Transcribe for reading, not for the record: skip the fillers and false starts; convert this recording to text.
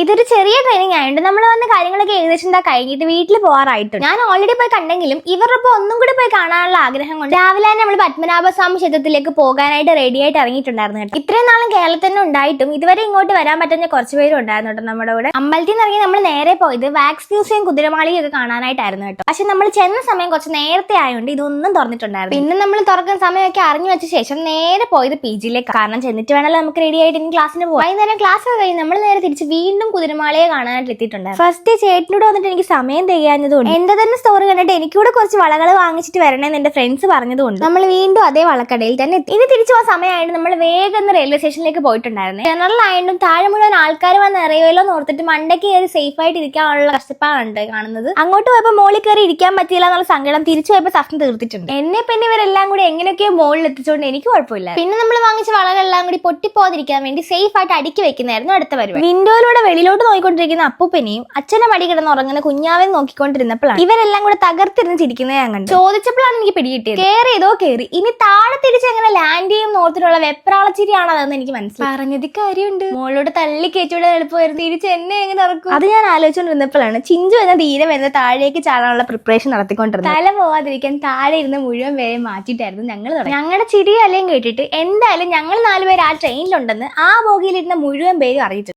ഇതൊരു ചെറിയ ട്രെയിനിങ് ആയതുകൊണ്ട് നമ്മൾ വന്ന കാര്യങ്ങളൊക്കെ ഏകദേശം എന്താ കഴിഞ്ഞിട്ട് വീട്ടിൽ പോകാറായിട്ടുണ്ട്. ഞാൻ ഓൾറെഡി പോയി കണ്ടെങ്കിലും ഇവരുടെ ഒന്നും കൂടി പോയി കാണാനുള്ള ആഗ്രഹം കൊണ്ട് രാവിലെ തന്നെ നമ്മൾ പത്മനാഭസ്വാമി ക്ഷേത്രത്തിലേക്ക് പോകാനായിട്ട് റെഡി ആയിട്ട് ഇറങ്ങിയിട്ടുണ്ടായിരുന്നു കേട്ടോ. ഇത്രയും നാളും കേരളത്തിൽ തന്നെ ഉണ്ടായിട്ടും ഇതുവരെ ഇങ്ങോട്ട് വരാൻ പറ്റുന്ന കുറച്ച് പേരും ഉണ്ടായിരുന്നു കേട്ടോ. നമ്മുടെ കൂടെ അമ്പലത്തിൽ നിന്ന് ഇറങ്ങി നമ്മൾ നേരെ പോയത് വാക്സ് മ്യൂസിയം കുതിരമാളിയും ഒക്കെ കാണാനായിട്ടായിരുന്നു കേട്ടോ. പക്ഷെ നമ്മൾ ചെന്ന സമയം കുറച്ച് നേരത്തെ ആയതുകൊണ്ട് ഇതൊന്നും തുറന്നിട്ടുണ്ടായിരുന്നു. പിന്നെ നമ്മൾ തുറക്കുന്ന സമയമൊക്കെ അറിഞ്ഞു വെച്ച ശേഷം നേരെ പോയത് പി ജിയിലേക്ക്. കാരണം ചെന്നിട്ട് വേണമല്ലോ നമുക്ക് റെഡി ആയിട്ട് ഇനി ക്ലാസ്സിന് പോകാം. വൈകുന്നേരം ക്ലാസ് കഴിഞ്ഞ് നമ്മൾ നേരെ തിരിച്ച് വീണ്ടും കുതിരമാളയെ കാണാനായിട്ട് എത്തിയിട്ടുണ്ടായിരുന്നു. ഫസ്റ്റ് ചേട്ടനോട് വന്നിട്ട് എനിക്ക് സമയം തികയാഞ്ഞതുകൊണ്ട് എന്റെ തന്നെ സ്റ്റോറി കണ്ടിട്ട് എനിക്കൂടെ കുറച്ച് വളകൾ വാങ്ങിച്ചിട്ട് വരണമെന്ന് എന്റെ ഫ്രണ്ട്സ് പറഞ്ഞതുകൊണ്ട് നമ്മൾ വീണ്ടും അതേ വളക്കടയിൽ തന്നെ എത്തി. ഇനി തിരിച്ചു പോകാൻ സമയമായിട്ട് നമ്മൾ വേഗം റെയിൽവേ സ്റ്റേഷനിലേക്ക് പോയിട്ടുണ്ടായിരുന്നു. ജനറലായിട്ടും താഴെ മുഴുവൻ ആൾക്കാർ വന്ന് ഇറയുമല്ലോ എന്ന് ഓർത്തിട്ട് മണ്ടയ്ക്ക് കയറി സേഫ് ആയിട്ട് ഇരിക്കാനുള്ള കഷ്ടപ്പാടുണ്ട് കാണുന്നത്. അങ്ങോട്ട് പോയപ്പോൾ മോളിൽ കയറി ഇരിക്കാൻ പറ്റിയില്ല എന്നുള്ള സങ്കടം തിരിച്ചു പോയപ്പോൾ സഫ്നം തീർത്തിട്ടുണ്ട്. എന്നെ പിന്നെ ഇവരെല്ലാം കൂടി എങ്ങനെയൊക്കെയോ മോളിൽ എത്തിച്ചുകൊണ്ട് എനിക്ക് കുഴപ്പമില്ല. പിന്നെ നമ്മൾ വാങ്ങിച്ച വളകളെല്ലാം കൂടി പൊട്ടിപ്പോതിരിക്കാൻ വേണ്ടി സേഫ് ആയിട്ട് അടുക്കി വെക്കുന്നതായിരുന്നു അടുത്ത പരിപാടി. വിൻഡോയിലൂടെ വെളിയിലോട്ട് നോക്കിക്കൊണ്ടിരിക്കുന്ന അപ്പൂപ്പനെയും അച്ഛനെ മടി കിടന്ന് ഉറങ്ങുന്ന കുഞ്ഞാവെന്ന് നോക്കിക്കൊണ്ടിരുന്നപ്പോഴാണ് ഇവരെല്ലാം കൂടെ തകർത്തിരുന്ന് ചിരിക്കുന്നത് ഞാൻ കണ്ടു. ചോദിച്ചപ്പോഴാണ് എനിക്ക് പിടികിട്ടിയത്. കയറി ഇനി താഴെ തിരിച്ച് എങ്ങനെ ലാൻഡ് ചെയ്യും നോർത്തിലുള്ള വെപ്രാളച്ചിരിയാണോ അതെന്ന് എനിക്ക് മനസ്സിലായി. പറഞ്ഞത് കാര്യമുണ്ട്. മോളോട് തള്ളി കയറ്റിവിടെ എളുപ്പമായിരുന്നു. തിരിച്ച് എന്നെ എങ്ങനെ ഇറക്കും അത് ഞാൻ ആലോചിച്ചുകൊണ്ടിരുന്നപ്പോഴാണ് ചിഞ്ചു എന്ന തീരം എന്ന താഴേക്ക് ചാടാനുള്ള പ്രിപ്പറേഷൻ നടത്തിക്കൊണ്ടിരുന്നത്. തല പോവാതിരിക്കാൻ താഴെ ഇരുന്ന് മുഴുവൻ പേരെ മാറ്റിയിട്ടായിരുന്നു ഞങ്ങൾ തുടങ്ങി. ഞങ്ങളുടെ ചിരി അലയും കേട്ടിട്ട് എന്തായാലും ഞങ്ങൾ 4 പേര് ആ ട്രെയിനിലുണ്ടെന്ന് ആ ബോഗിയിലിരുന്ന മുഴുവൻ പേരും അറിയിച്ചു.